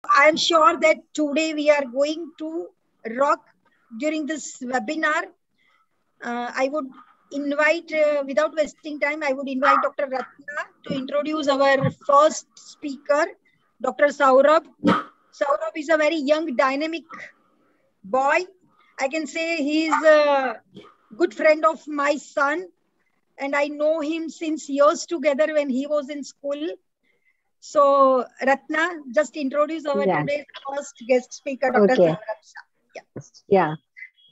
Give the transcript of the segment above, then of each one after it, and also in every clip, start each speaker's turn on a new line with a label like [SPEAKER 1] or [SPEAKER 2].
[SPEAKER 1] I am sure that today we are going to rock during this webinar. I would invite, without wasting time, I would invite Dr. Ratna to introduce our first speaker, Dr. Saurabh. Saurabh is a very young, dynamic boy. I can say he is a good friend of my son, and I know him since years together when he was in school. So, Ratna, just introduce our
[SPEAKER 2] Yeah.
[SPEAKER 1] today's first guest speaker, Dr.
[SPEAKER 2] Okay.
[SPEAKER 1] Saurabh Shah. Yeah.
[SPEAKER 2] Yeah.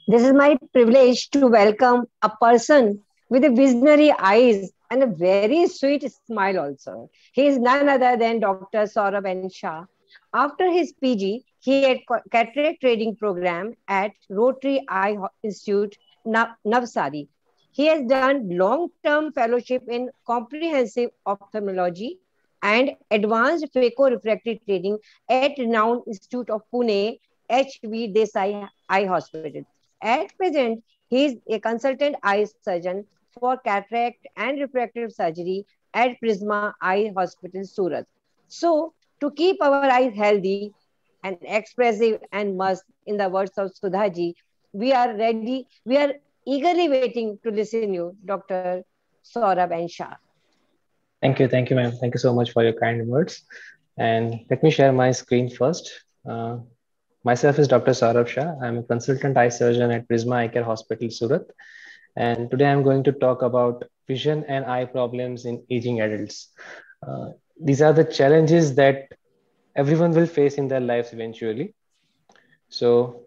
[SPEAKER 2] This is my privilege to welcome a person with a visionary eyes and a very sweet smile also. He is none other than Dr. Saurabh N. Shah. After his PG, he had cataract training program at Rotary Eye Institute, Navsari. He has done long-term fellowship in comprehensive ophthalmology and advanced phaco-refractive training at renowned Institute of Pune, H.V. Desai Eye Hospital. At present, he is a consultant eye surgeon for cataract and refractive surgery at Prisma Eye Hospital, Surat. So, to keep our eyes healthy and expressive and must, in the words of Sudhaji, we are eagerly waiting to listen you, Dr. Saurabh and Shah.
[SPEAKER 3] Thank you, ma'am. Thank you so much for your kind words. And let me share my screen first. Uh, Myself is Dr. Saurabh Shah. I'm a consultant eye surgeon at Prisma Eye Care Hospital, Surat. And today I'm going to talk about vision and eye problems in aging adults. These are the challenges that everyone will face in their lives eventually. So,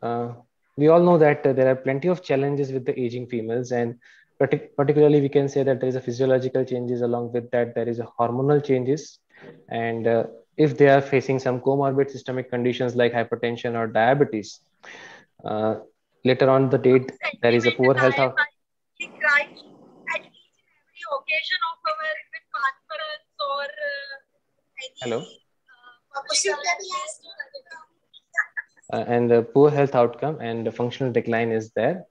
[SPEAKER 3] uh, we all know that there are plenty of challenges with the aging females, and particularly we can say that there is a physiological changes. Along with that, there is a hormonal changes, and if they are facing some comorbid systemic conditions like hypertension or diabetes, uh, later on the date there is a poor health of.
[SPEAKER 1] We cry at each and every occasion of our even conference or
[SPEAKER 3] Hello.
[SPEAKER 1] any public
[SPEAKER 3] And the poor health outcome and the functional decline is there.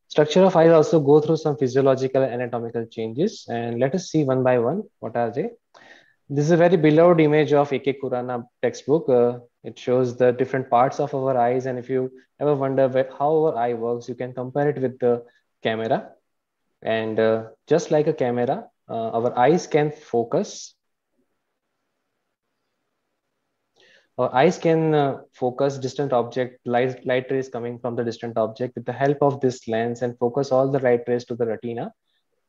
[SPEAKER 3] Structure of eyes also go through some physiological and anatomical changes, and let us see one by one what are they. This is a very beloved image of A.K. Khurana textbook. It shows the different parts of our eyes, and if you ever wonder how our eye works, you can compare it with the camera. And just like a camera, our eyes can focus. Our eyes can focus distant object, light rays coming from the distant object with the help of this lens and focus all the light rays to the retina,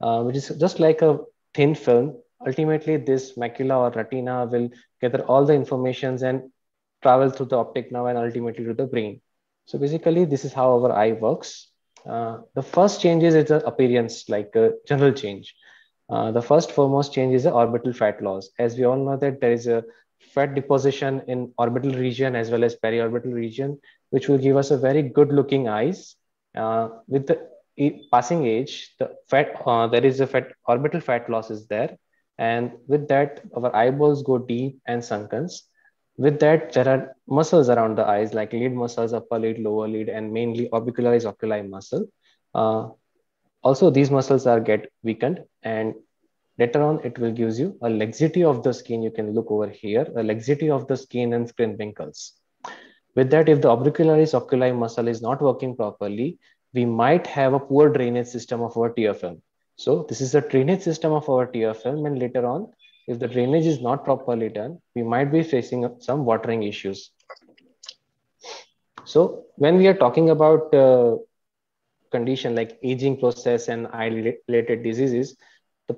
[SPEAKER 3] which is just like a thin film. Ultimately, this macula or retina will gather all the informations and travel through the optic nerve and ultimately to the brain. So basically, this is how our eye works. The first change is its appearance, like a general change. The first foremost change is the orbital fat loss. As we all know that there is a fat deposition in orbital region as well as periorbital region, which will give us a very good looking eyes. With the passing age, the fat there is a fat orbital fat loss is there, and with that our eyeballs go deep and sunken. With that, there are muscles around the eyes like lid muscles, upper lid, lower lid, and mainly orbicularis oculi muscle. Uh, Also, these muscles are get weakened, and later on it will gives you a laxity of the skin. You can look over here, a laxity of the skin and skin wrinkles. With that, if the orbicularis oculi muscle is not working properly, we might have a poor drainage system of our tear film. So this is the drainage system of our tear film, and later on, if the drainage is not properly done, we might be facing some watering issues. So when we are talking about condition like aging process and eye related diseases, the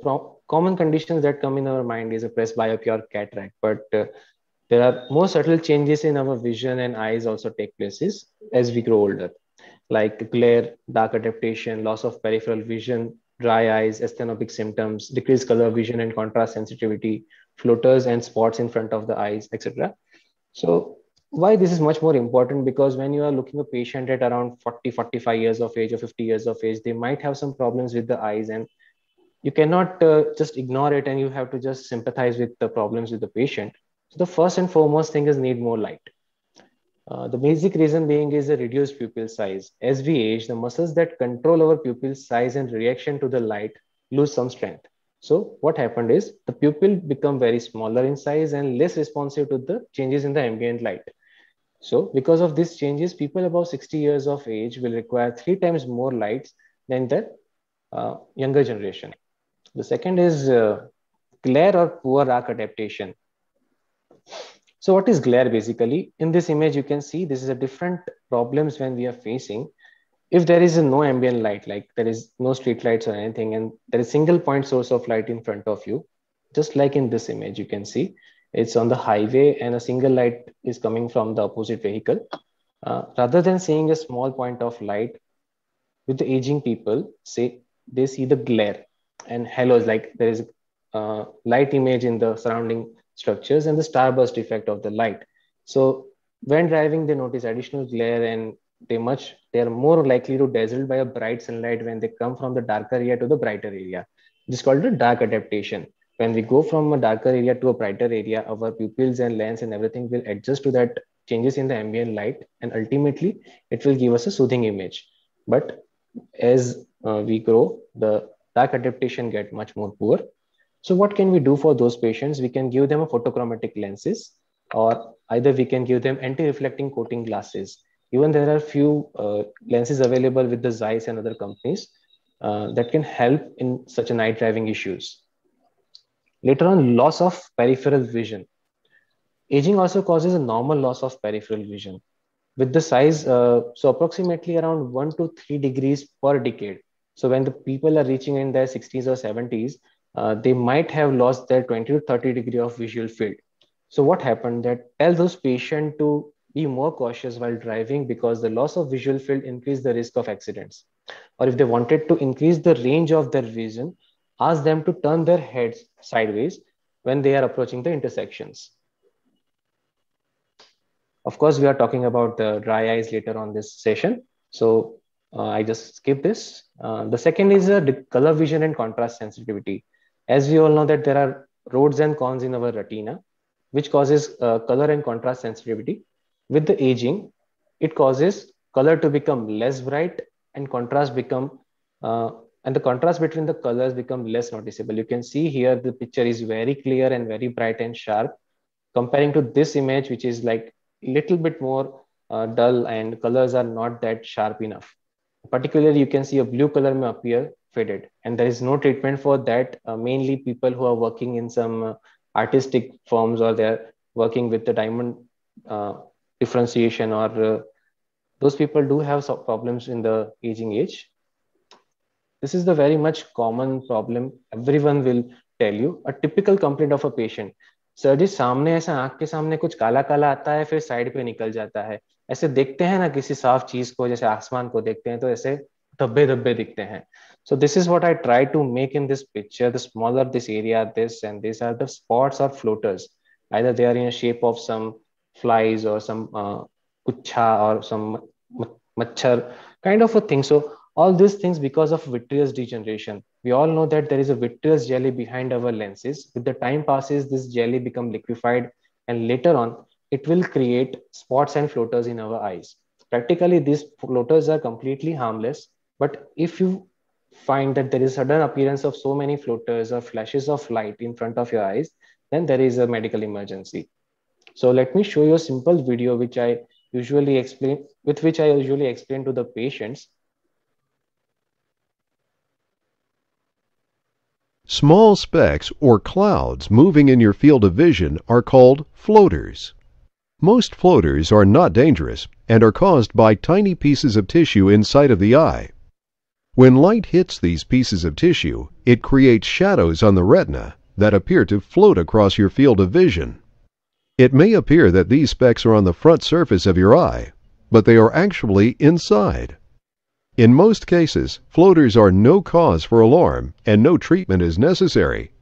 [SPEAKER 3] common conditions that come in our mind is a presbyopia or cataract, but there are more subtle changes in our vision and eyes also take places as we grow older, like glare, dark adaptation, loss of peripheral vision, dry eyes, asthenopic symptoms, decreased color vision and contrast sensitivity, floaters and spots in front of the eyes, etc. So why this is much more important, because when you are looking a patient at around 40, 45 years of age or 50 years of age, they might have some problems with the eyes, and you cannot just ignore it, and you have to just sympathize with the problems with the patient. So the first and foremost thing is need more light. The basic reason being is a reduced pupil size. As we age, the muscles that control our pupil size and reaction to the light lose some strength. So what happened is the pupil become very smaller in size and less responsive to the changes in the ambient light. So because of these changes, people above 60 years of age will require 3 times more lights than the younger generation. The second is glare or poor arc adaptation. So what is glare basically? In this image, you can see this is a different problems when we are facing. If there is no ambient light, like there is no street lights or anything, and there is single point source of light in front of you, just like in this image, you can see it's on the highway and a single light is coming from the opposite vehicle. Rather than seeing a small point of light, with the aging people, say they see the glare and halos, like there is a light image in the surrounding structures and the starburst effect of the light. So when driving, they notice additional glare and they are more likely to dazzled by a bright sunlight when they come from the darker area to the brighter area. This is called a dark adaptation. When we go from a darker area to a brighter area, our pupils and lens and everything will adjust to that changes in the ambient light, and ultimately it will give us a soothing image. But as we grow, the dark adaptation get much more poor. So what can we do for those patients? We can give them a photochromatic lenses, or either we can give them anti-reflecting coating glasses. Even there are few lenses available with the Zeiss and other companies that can help in such a night driving issues. Later on, loss of peripheral vision. Aging also causes a normal loss of peripheral vision. With the size, so approximately around 1 to 3 degrees per decade. So when the people are reaching in their 60s or 70s, they might have lost their 20 to 30 degree of visual field. So what happened that tell those patients to be more cautious while driving, because the loss of visual field increase the risk of accidents. Or if they wanted to increase the range of their vision, ask them to turn their heads sideways when they are approaching the intersections. Of course, we are talking about the dry eyes later on this session. So I just skip this. The second is color vision and contrast sensitivity. As we all know that there are rods and cons in our retina, which causes color and contrast sensitivity. With the aging, it causes color to become less bright and contrast become, and the contrast between the colors become less noticeable. You can see here the picture is very clear and very bright and sharp, comparing to this image, which is like little bit more dull and colors are not that sharp enough. Particularly, you can see a blue color may appear faded, and there is no treatment for that. Mainly people who are working in some artistic firms, or they're working with the diamond differentiation, or those people do have some problems in the aging age. This is the very much common problem. Everyone will tell you a typical complaint of a patient. Sir ji, सामने ऐसा आंख के सामने कुछ काला काला आता है, फिर साइड पे निकल जाता है। ऐसे देखते हैं ना किसी साफ चीज को, जैसे आसमान को देखते हैं, तो ऐसे धब्बे धब्बे दिखते हैं. So this is what I try to make in this picture. The smaller this area, this and these are the spots or floaters. Either they are in a shape of some flies or some kucha or some machhar kind of a thing. So all these things because of vitreous degeneration. We all know that there is a vitreous jelly behind our lenses. With the time passes, this jelly become liquefied, and later on, it will create spots and floaters in our eyes. Practically, these floaters are completely harmless. But if you find that there is sudden appearance of so many floaters or flashes of light in front of your eyes, then there is a medical emergency. So let me show you a simple video which I usually explain, with which I usually explain to the patients.
[SPEAKER 4] Small specks or clouds moving in your field of vision are called floaters. Most floaters are not dangerous and are caused by tiny pieces of tissue inside of the eye. When light hits these pieces of tissue, it creates shadows on the retina that appear to float across your field of vision. It may appear that these specks are on the front surface of your eye, but they are actually inside. In most cases, floaters are no cause for alarm and no treatment is necessary.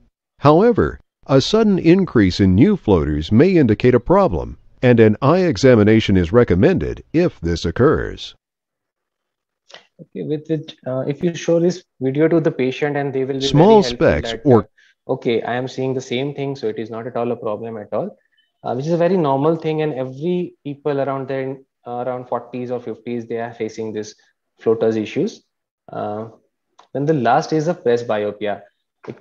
[SPEAKER 4] However, a sudden increase in new floaters may indicate a problem, and an eye examination is recommended if this occurs.
[SPEAKER 3] Okay, with it, if you show this video to the patient, and they will be
[SPEAKER 4] Small
[SPEAKER 3] very
[SPEAKER 4] specks
[SPEAKER 3] that,
[SPEAKER 4] or
[SPEAKER 3] okay, I am seeing the same thing, so it is not at all a problem at all, which is a very normal thing, and every people around there in around 40s or 50s, they are facing this floaters issues. Then the last is a presbyopia.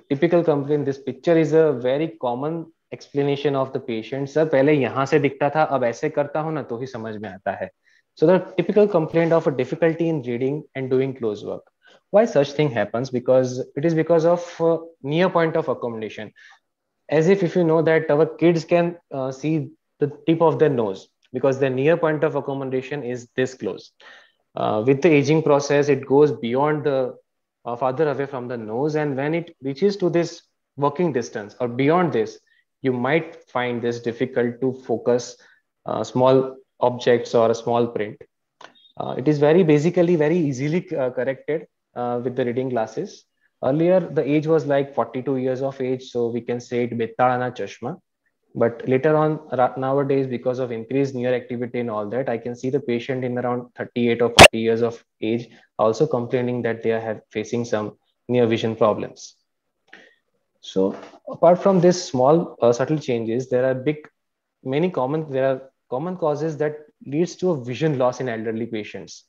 [SPEAKER 3] typical complaint, this picture is a very common explanation of the patient. Sir, पहले यहाँ से दिखता था, अब ऐसे करता हूँ ना तो ही समझ में आता है. So the typical complaint of a difficulty in reading and doing close work. Why such thing happens? Because it is because of near point of accommodation. As if you know that our kids can see the tip of their nose, because the near point of accommodation is this close. With the aging process, it goes beyond the farther away from the nose, and when it reaches to this working distance or beyond this, you might find this difficult to focus small objects or a small print. It is basically very easily corrected with the reading glasses. Earlier, the age was like 42 years of age, so we can say it Bettalana Chashma. But later on, nowadays, because of increased near activity and all that, I can see the patient in around 38 or 40 years of age also complaining that they are facing some near vision problems. So apart from this small subtle changes, there are common causes that leads to a vision loss in elderly patients.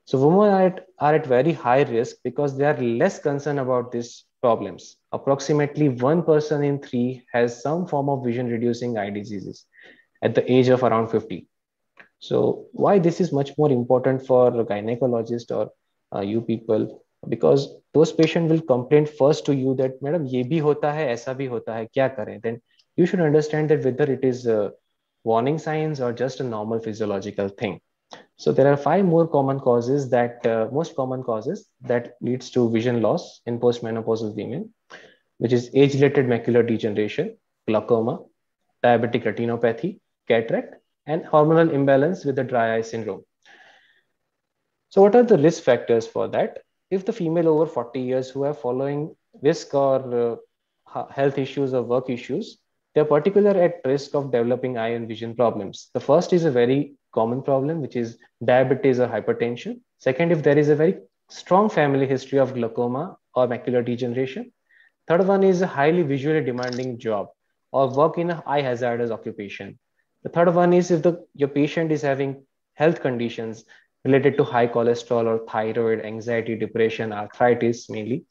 [SPEAKER 3] So women are at very high risk because they are less concerned about these problems. Approximately 1 person in 3 has some form of vision reducing eye diseases at the age of around 50. So why this is much more important for a gynecologist or you people? Because those patients will complain first to you that, Madam, ye bhi hota hai, aisa bhi hota hai, kya kare? Then you should understand that whether it is warning signs or just a normal physiological thing. So there are 5 more common causes that most common causes that leads to vision loss in postmenopausal women, which is age-related macular degeneration, glaucoma, diabetic retinopathy, cataract, and hormonal imbalance with the dry eye syndrome. So what are the risk factors for that? If the female over 40 years who are following risk or health issues or work issues, they're particularly at risk of developing eye and vision problems. The first is a very common problem, which is diabetes or hypertension. Second, if there is a very strong family history of glaucoma or macular degeneration. Third one is a highly visually demanding job or work in a high hazardous occupation. The third one is if your patient is having health conditions related to high cholesterol or thyroid, anxiety, depression, arthritis mainly,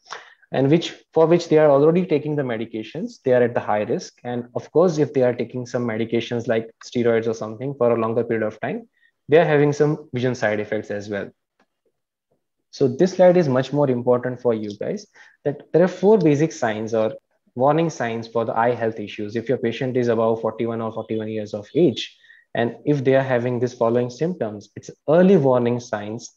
[SPEAKER 3] and for which they are already taking the medications, they are at the high risk. And of course, if they are taking some medications like steroids or something for a longer period of time, they are having some vision side effects as well. So this slide is much more important for you guys, that there are 4 basic signs or warning signs for the eye health issues. If your patient is above 41 or 41 years of age, and if they are having this following symptoms, it's early warning signs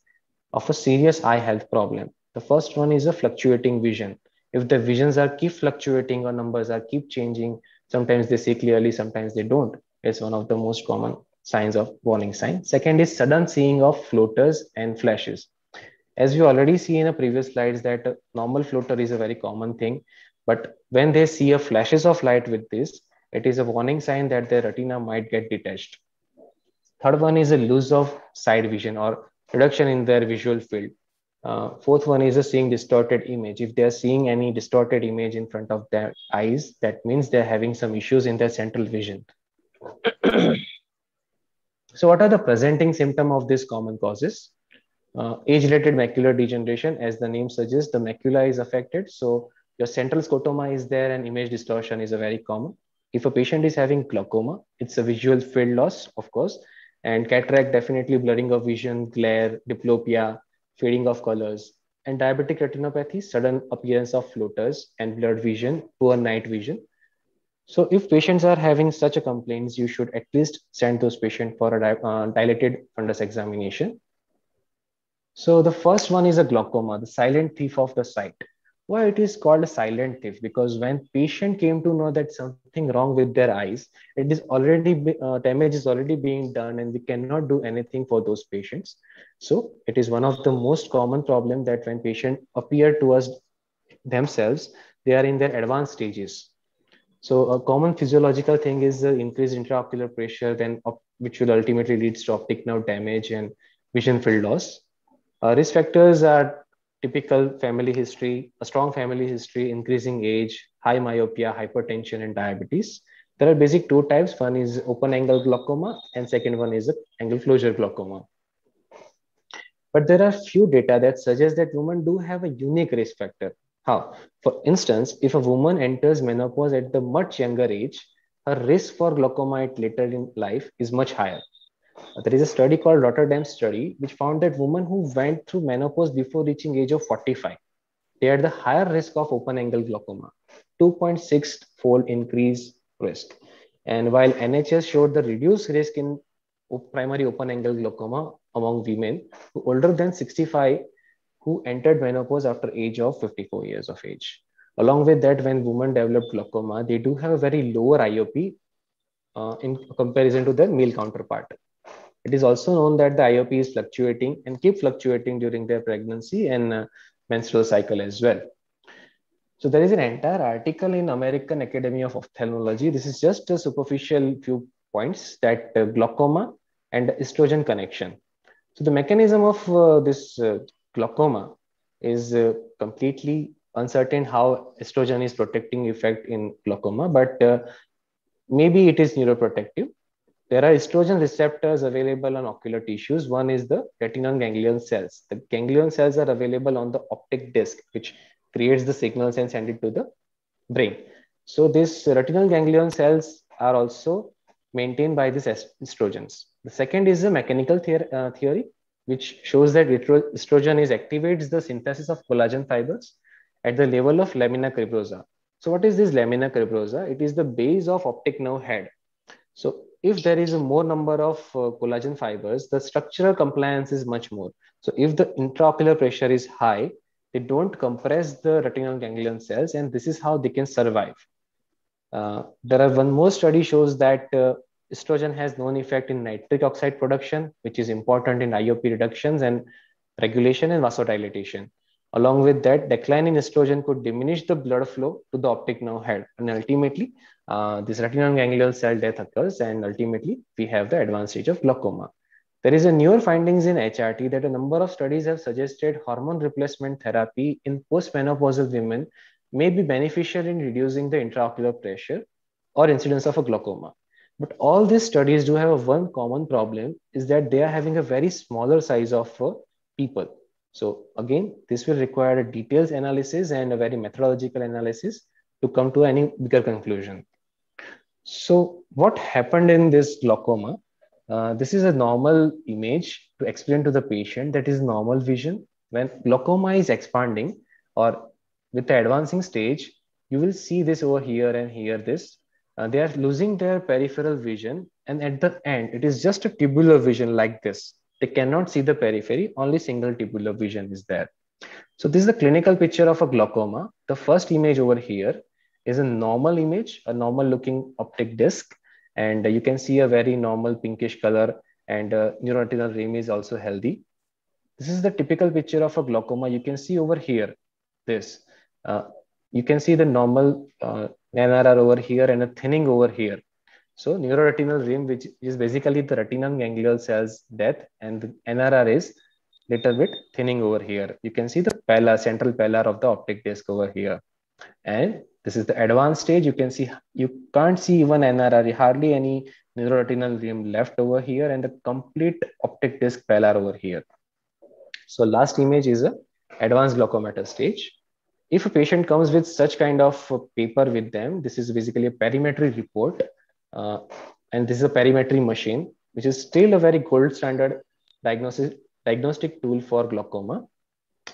[SPEAKER 3] of a serious eye health problem. The first one is a fluctuating vision. If the visions are keep fluctuating or numbers are keep changing, sometimes they see clearly, sometimes they don't. It's one of the most common signs of warning sign. Second is sudden seeing of floaters and flashes. As we already see in the previous slides that a normal floater is a very common thing, but when they see a flashes of light with this, it is a warning sign that their retina might get detached. Third one is a loss of side vision or reduction in their visual field. Fourth one is a seeing distorted image. If they're seeing any distorted image in front of their eyes, that means they're having some issues in their central vision. So what are the presenting symptoms of these common causes? Age-related macular degeneration, as the name suggests, the macula is affected. So your central scotoma is there and image distortion is a very common. If a patient is having glaucoma, it's a visual field loss, of course, and cataract, definitely blurring of vision, glare, diplopia, fading of colors, and diabetic retinopathy, sudden appearance of floaters and blurred vision, poor night vision. So if patients are having such a complaints, you should at least send those patients for a dilated fundus examination. So the first one is a glaucoma, the silent thief of the sight. Why it is called a silent thief? Because when patient came to know that something wrong with their eyes, it is already damage is already being done, and we cannot do anything for those patients. So it is one of the most common problem that when patient appear to us themselves, they are in their advanced stages. So a common physiological thing is the increased intraocular pressure, then which will ultimately leads to optic nerve damage and vision field loss. Risk factors are typical family history, a strong family history, increasing age, high myopia, hypertension, and diabetes. There are basic 2 types. One is open angle glaucoma, and second one is angle closure glaucoma. But there are few data that suggest that women do have a unique risk factor. How? For instance, if a woman enters menopause at the much younger age, her risk for glaucoma at later in life is much higher. There is a study called Rotterdam study, which found that women who went through menopause before reaching age of 45, they had the higher risk of open angle glaucoma, 2.6 fold increase risk. And while NHS showed the reduced risk in primary open angle glaucoma among women who older than 65 who entered menopause after age of 54 years of age. Along with that, when women develop glaucoma, they do have a very lower IOP in comparison to their male counterpart. It is also known that the IOP is fluctuating and keep fluctuating during their pregnancy and menstrual cycle as well. So there is an entire article in American Academy of Ophthalmology. This is just a superficial few points that glaucoma and estrogen connection. So the mechanism of this glaucoma is completely uncertain how estrogen is protecting effect in glaucoma, but maybe it is neuroprotective. There are estrogen receptors available on ocular tissues. One is the retinal ganglion cells. The ganglion cells are available on the optic disc, which creates the signals and send it to the brain. So these retinal ganglion cells are also maintained by these estrogens. The second is a mechanical theory, which shows that estrogen activates the synthesis of collagen fibers at the level of lamina cribrosa. So what is this lamina cribrosa? It is the base of optic nerve head. So if there is a more number of collagen fibers, the structural compliance is much more. So if the intraocular pressure is high, they don't compress the retinal ganglion cells, and this is how they can survive. There are one more study shows that estrogen has known effect in nitric oxide production, which is important in IOP reductions and regulation and vasodilatation. Along with that, decline in estrogen could diminish the blood flow to the optic nerve head, and ultimately this retinal ganglion cell death occurs, and ultimately we have the advanced stage of glaucoma. There is a newer findings in HRT that a number of studies have suggested hormone replacement therapy in postmenopausal women may be beneficial in reducing the intraocular pressure or incidence of a glaucoma. But all these studies do have one common problem, is that they are having a very smaller size of people. So again, this will require a detailed analysis and a very methodological analysis to come to any bigger conclusion. So what happened in this glaucoma? This is a normal image to explain to the patient that is normal vision. When glaucoma is expanding or with the advancing stage, you will see this over here and here this. They are losing their peripheral vision, and at the end, it is just a tubular vision like this. They cannot see the periphery, only single tubular vision is there. So this is the clinical picture of a glaucoma. The first image over here is a normal image, a normal looking optic disc. And you can see a very normal pinkish color, and neuroretinal rim is also healthy. This is the typical picture of a glaucoma. You can see over here, this. You can see the normal NRR over here and a thinning over here. So neuroretinal rim, which is basically the retinal ganglion cells death, and the NRR is little bit thinning over here. You can see the pallor, central pallor of the optic disc over here. And this is the advanced stage. You can see, you can't see even NRR, hardly any neuroretinal rim left over here, and the complete optic disc pallor over here. So last image is a advanced glaucomatous stage. If a patient comes with such kind of paper with them, this is basically a perimetry report. And this is a perimetry machine, which is still a very gold standard diagnostic tool for glaucoma.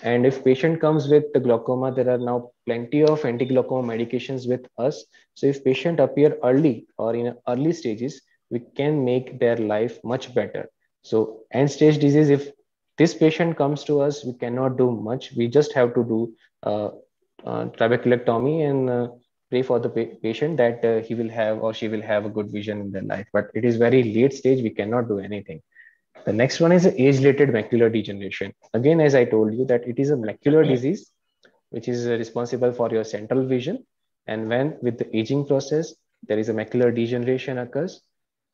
[SPEAKER 3] And if patient comes with the glaucoma, there are now plenty of anti-glaucoma medications with us. So if patient appear early or in early stages, we can make their life much better. So end stage disease, if this patient comes to us, we cannot do much. We just have to do trabeculectomy and pray for the patient that he will have or she will have a good vision in their life. But it is very late stage, we cannot do anything. The next one is age-related macular degeneration. Again, as I told you, that it is a macular disease which is responsible for your central vision. And when with the aging process, there is a macular degeneration occurs.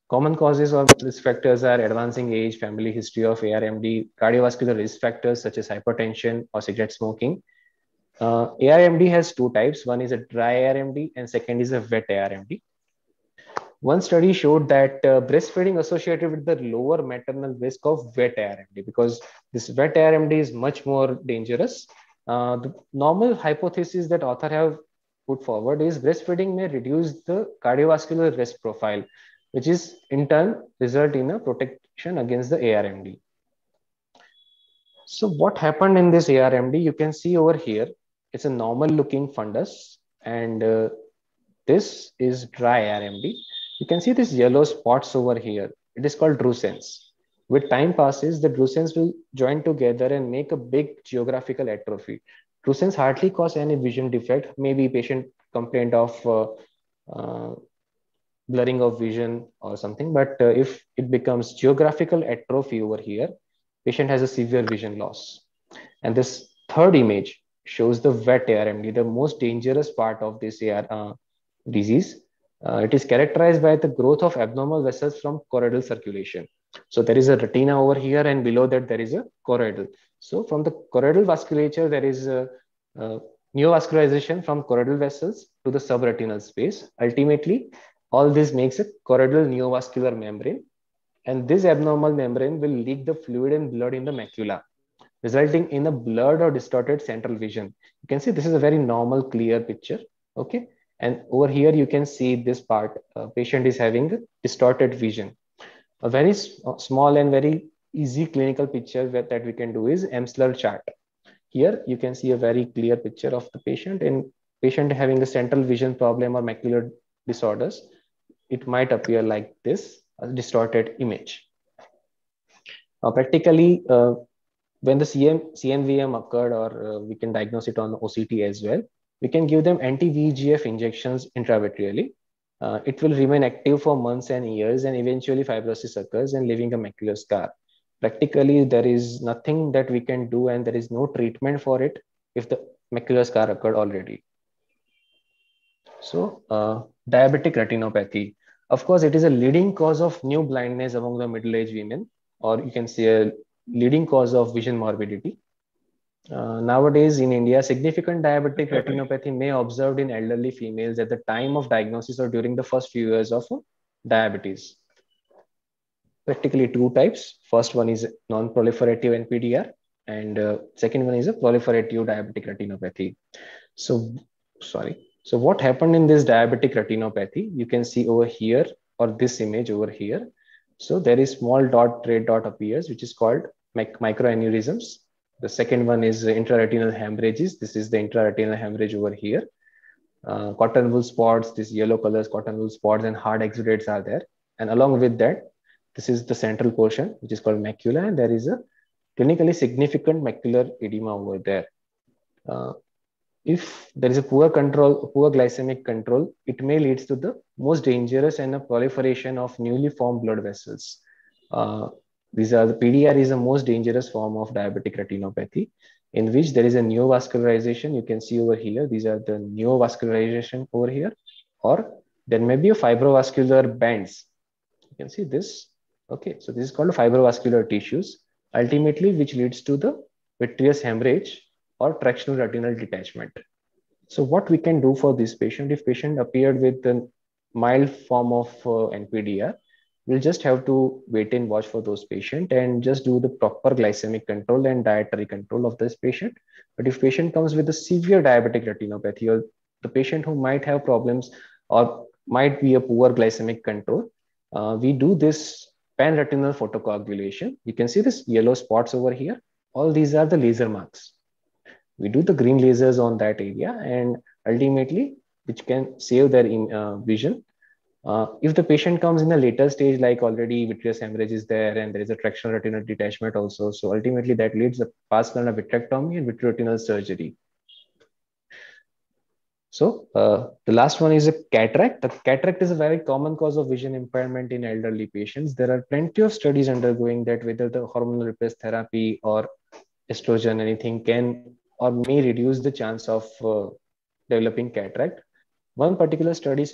[SPEAKER 3] Common causes or risk factors are advancing age, family history of ARMD, cardiovascular risk factors such as hypertension or cigarette smoking. ARMD has two types. One is a dry ARMD and second is a wet ARMD. One study showed that breastfeeding associated with the lower maternal risk of wet ARMD, because this wet ARMD is much more dangerous The normal hypothesis that author have put forward is breastfeeding may reduce the cardiovascular risk profile, which is in turn result in a protection against the ARMD. So what happened in this ARMD, you can see over here, it's a normal looking fundus, and this is dry RMD. You can see these yellow spots over here. It is called drusense. With time passes, the drusense will join together and make a big geographical atrophy. Drusense hardly cause any vision defect. Maybe patient complained of blurring of vision or something. But if it becomes geographical atrophy over here, patient has a severe vision loss. And this third image shows the wet ARMD, the most dangerous part of this disease. It is characterized by the growth of abnormal vessels from choroidal circulation. So there is a retina over here, and below that there is a choroidal. So from the choroidal vasculature, there is a neovascularization from choroidal vessels to the subretinal space. Ultimately, all this makes a choroidal neovascular membrane, and this abnormal membrane will leak the fluid and blood in the macula, resulting in a blurred or distorted central vision. You can see this is a very normal, clear picture. Okay. And over here, you can see this part, patient is having distorted vision. A very small and very easy clinical picture that we can do is Emsler chart. Here, you can see a very clear picture of the patient, and patient having a central vision problem or macular disorders. It might appear like this, a distorted image. Practically, when the CMVM occurred, or we can diagnose it on OCT as well, we can give them anti-VEGF injections intravitreally. It will remain active for months and years, and eventually fibrosis occurs and leaving a macular scar. Practically, there is nothing that we can do, and there is no treatment for it if the macular scar occurred already. So, diabetic retinopathy. Of course, it is a leading cause of new blindness among the middle-aged women, or you can say a leading cause of vision morbidity. Nowadays in India, significant diabetic retinopathy may be observed in elderly females at the time of diagnosis or during the first few years of diabetes. Practically two types. First one is non-proliferative NPDR, and second one is a proliferative diabetic retinopathy. So what happened in this diabetic retinopathy? You can see over here, or this image over here. So there is small red dot appears, which is called microaneurysms. The second one is intraretinal hemorrhages. This is the intraretinal hemorrhage over here. Cotton wool spots, this yellow colors, cotton wool spots and hard exudates are there. And along with that, this is the central portion, which is called macula, and there is a clinically significant macular edema over there. If there is a poor glycemic control, it may lead to the most dangerous and a proliferation of newly formed blood vessels. The PDR is the most dangerous form of diabetic retinopathy, in which there is a neovascularization. You can see over here, these are the neovascularization over here, or there may be a fibrovascular bands. You can see this. Okay, so this is called fibrovascular tissues, ultimately, which leads to the vitreous hemorrhage or tractional retinal detachment. So what we can do for this patient, if patient appeared with a mild form of NPDR, we'll just have to wait and watch for those patients and just do the proper glycemic control and dietary control of this patient. But if patient comes with a severe diabetic retinopathy, or the patient who might have problems or might be a poor glycemic control, we do this pan-retinal photocoagulation. You can see this yellow spots over here. All these are the laser marks. We do the green lasers on that area, and ultimately, which can save their vision. If the patient comes in a later stage, like already vitreous hemorrhage is there and there is a tractional retinal detachment also, so ultimately that leads a past plan of vitrectomy and vitreoretinal surgery. So the last one is a cataract. The cataract is a very common cause of vision impairment in elderly patients. There are plenty of studies undergoing that whether the hormonal replacement therapy or estrogen, anything can or may reduce the chance of developing cataract. One particular study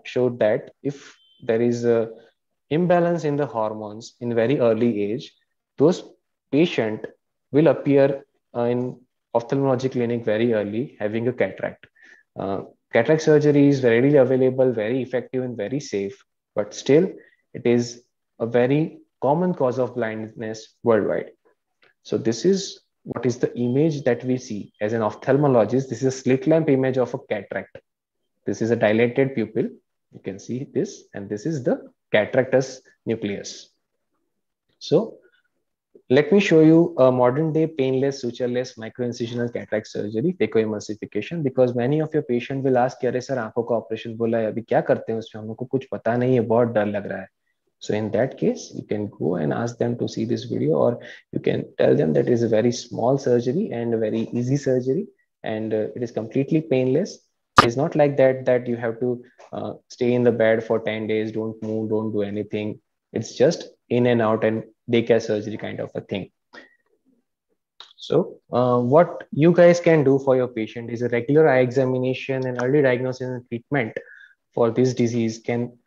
[SPEAKER 3] showed that if there is a imbalance in the hormones in very early age, those patient will appear in ophthalmology clinic very early having a cataract. Cataract surgery is readily available, very effective and very safe, but still it is a very common cause of blindness worldwide. So this is what is the image that we see as an ophthalmologist. This is a slit lamp image of a cataract. This is a dilated pupil. You can see this, and this is the cataractous nucleus. So let me show you a modern day painless, sutureless microincisional cataract surgery, phacoemulsification, because many of your patient will ask, अरे sir आंखों का operation बोला है, अभी क्या करते हैं उसमें, हमको कुछ पता नहीं है, बहुत डर लग रहा है. So in that case, you can go and ask them to see this video, or you can tell them that it is a very small surgery and a very easy surgery, and it is completely painless. It's not like that you have to stay in the bed for 10 days, don't move, don't do anything. It's just in and out and daycare surgery kind of a thing. So what you guys can do for your patient is a regular eye examination, and early diagnosis and treatment for this disease can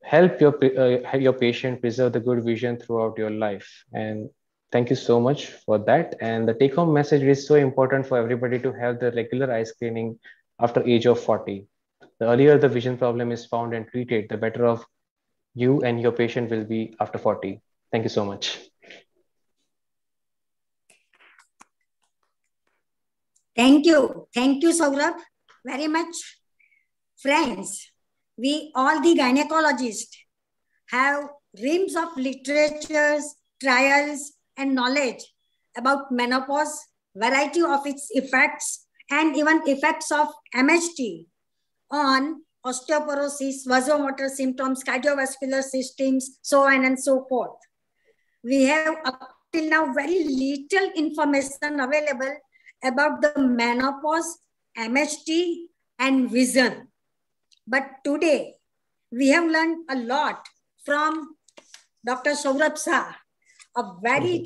[SPEAKER 3] help your patient preserve the good vision throughout your life. And thank you so much for that. And the take-home message is so important for everybody to have the regular eye screening after age of 40. The earlier the vision problem is found and treated, the better off you and your patient will be after 40. Thank you so much.
[SPEAKER 5] Thank you, Saurabh, very much. Friends, we all the gynecologists have reams of literatures, trials, and knowledge about menopause, variety of its effects, and even effects of MHT on osteoporosis, vasomotor symptoms, cardiovascular systems, so on and so forth. We have up till now very little information available about the menopause, MHT, and vision. But today, we have learned a lot from Dr. Saurabh Shah, a very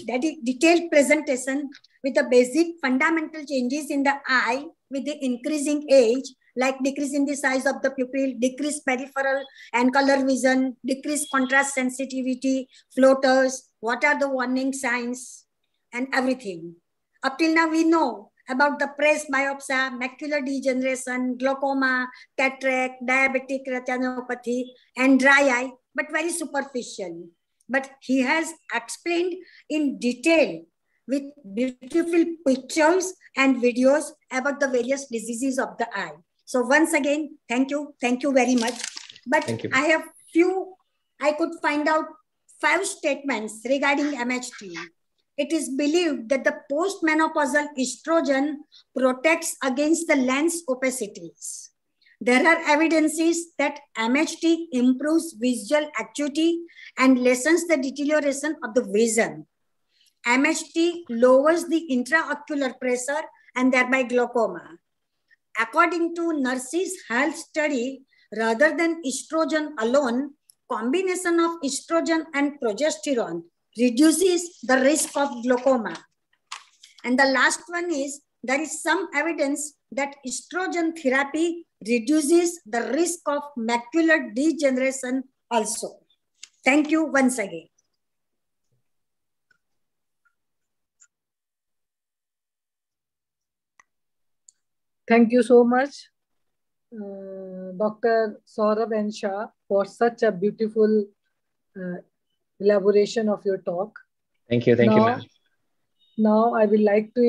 [SPEAKER 5] detailed presentation with the basic fundamental changes in the eye with the increasing age, like decrease in the size of the pupil, decreased peripheral and color vision, decreased contrast sensitivity, floaters, what are the warning signs, and everything. Up till now, we know about the presbyopsia, macular degeneration, glaucoma, cataract, diabetic retinopathy, and dry eye, but very superficially. But he has explained in detail with beautiful pictures and videos about the various diseases of the eye. So once again, thank you very much. But I have I could find out 5 statements regarding MHT. It is believed that the postmenopausal estrogen protects against the lens opacities. There are evidences that MHT improves visual acuity and lessens the deterioration of the vision. MHT lowers the intraocular pressure and thereby glaucoma. According to Nurses' Health Study, rather than estrogen alone, combination of estrogen and progesterone reduces the risk of glaucoma. And the last one is, there is some evidence that estrogen therapy reduces the risk of macular degeneration also. Thank you once again.
[SPEAKER 6] Thank you so much, Dr. Saurabh and Shah, for such a beautiful elaboration of your talk.
[SPEAKER 3] Thank you, ma'am.
[SPEAKER 6] Now I would like to